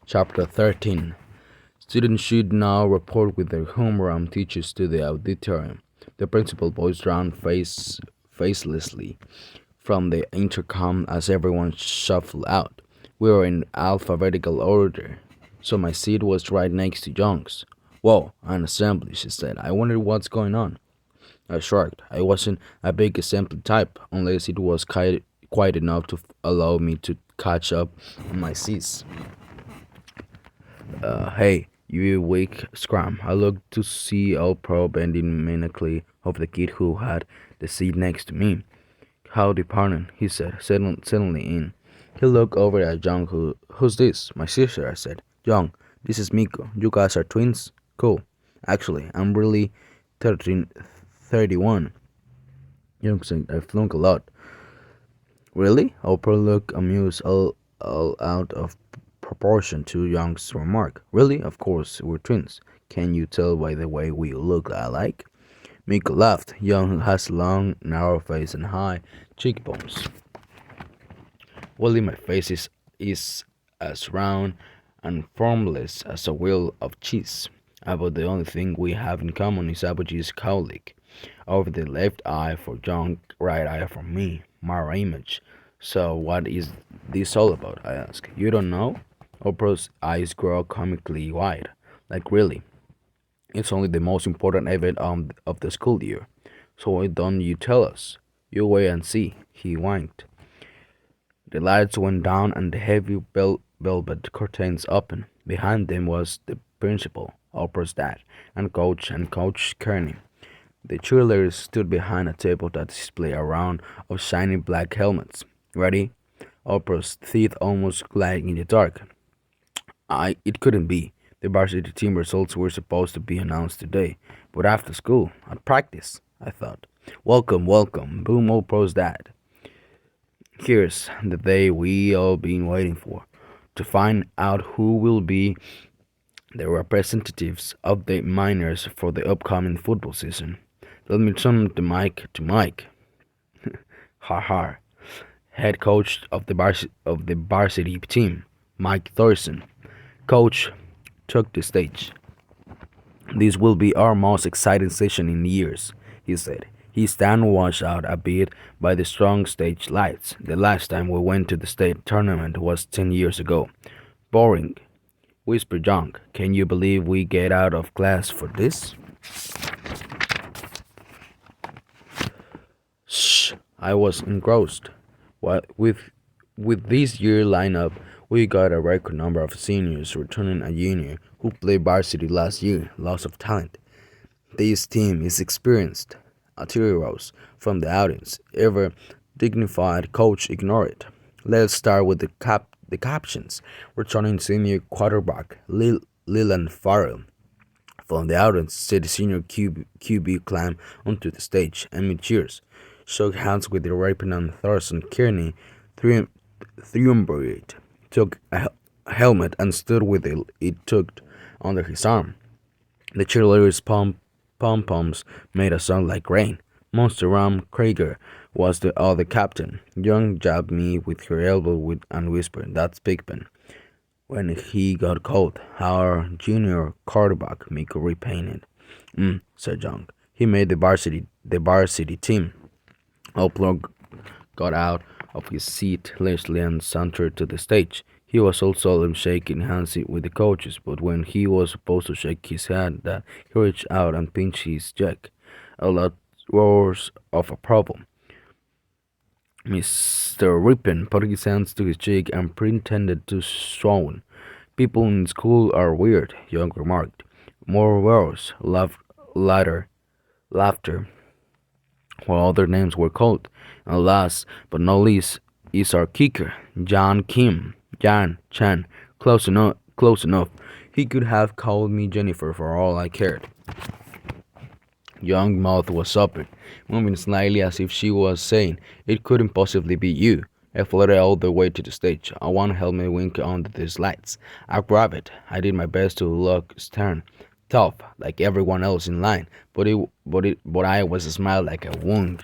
Chapter 13. Students should now report with their homeroom teachers to the auditorium. The principal voiced round facelessly from the intercom as everyone shuffled out. We were in alphabetical order, so my seat was right next to Young's. Whoa, an assembly, she said. I wonder what's going on. I shrugged. I wasn't a big assembly type, unless it was quiet enough to allow me to catch up on my seats. Hey, you weak scrum. I looked to see old Pro bending maniacally over the kid who had the seat next to me. Howdy, partner, he said, settling in. He looked over at Young. Who's this? My sister, I said. Young, this is Miko. You guys are twins? Cool. Actually, I'm really 31. Young said, I flunk a lot. Really? Oprah looked amused, all out of proportion to Young's remark. Really? Of course, we're twins. Can you tell by the way we look alike? Miko laughed. Young has a long, narrow face and high cheekbones. Well, my face is as round and formless as a wheel of cheese. About the only thing we have in common is Abuji's cowlick. Over the left eye for Young, right eye for me. Mirror image. So what is this all about? I asked. You don't know? Oprah's eyes grow comically wide. Like really? It's only the most important event of the school year. So why don't you tell us? You wait and see. He winked. The lights went down and the heavy velvet curtains opened. Behind them was the principal, Oprah's dad, and Coach Kearney. The cheerleaders stood behind a table that displayed a round of shiny black helmets. Ready? Oprah's teeth almost gliding in the dark. It couldn't be. The varsity team results were supposed to be announced today, but after school, at practice, I thought. Welcome, welcome, boom, Oprah's dad. Here's the day we all been waiting for, to find out who will be the representatives of the minors for the upcoming football season. Let me turn the mic to Mike. Ha ha. Head coach of the varsity team, Mike Thorson. Coach took the stage. This will be our most exciting session in years, he said. His stand washed out a bit by the strong stage lights. The last time we went to the state tournament was 10 years ago. Boring, whispered Young. Can you believe we get out of class for this? Shh, I was engrossed. With this year lineup, we got a record number of seniors returning a junior who played varsity last year. Lots of talent. This team is experienced. A tear rose from the audience. Ever dignified coach ignored it. Let's start with the captions. Returning senior quarterback Leland Farrell. From the audience, said the senior QB climb onto the stage amid cheers. Shook hands with the Rapin Thorson Kearney triumvirate. Took a helmet and stood with it tucked under his arm. The cheerleaders' pom-poms made a sound like rain. Monster Ram Krieger was the other captain. Young jabbed me with her elbow and whispered, "That's Big Ben." When he got cold, our junior quarterback, Miko, repainted. Said Young. He made the varsity team. Oplog got out of his seat leisurely and sauntered to the stage. He was also shaking hands with the coaches, but when he was supposed to shake his hand, he reached out and pinched his jack. A lot worse of a problem. Mr. Ripon put his hands to his cheek and pretended to swoon. People in school are weird, Young remarked. More worse, laughter, while other names were called. And last but not least is our kicker, Jan Chan. Close enough. He could have called me Jennifer for all I cared. Young's mouth was open, moving slightly as if she was saying, "It couldn't possibly be you." I floated all the way to the stage. I one helmet wink under these lights. I grabbed it. I did my best to look stern, tough, like everyone else in line, but I was smiled like a wind.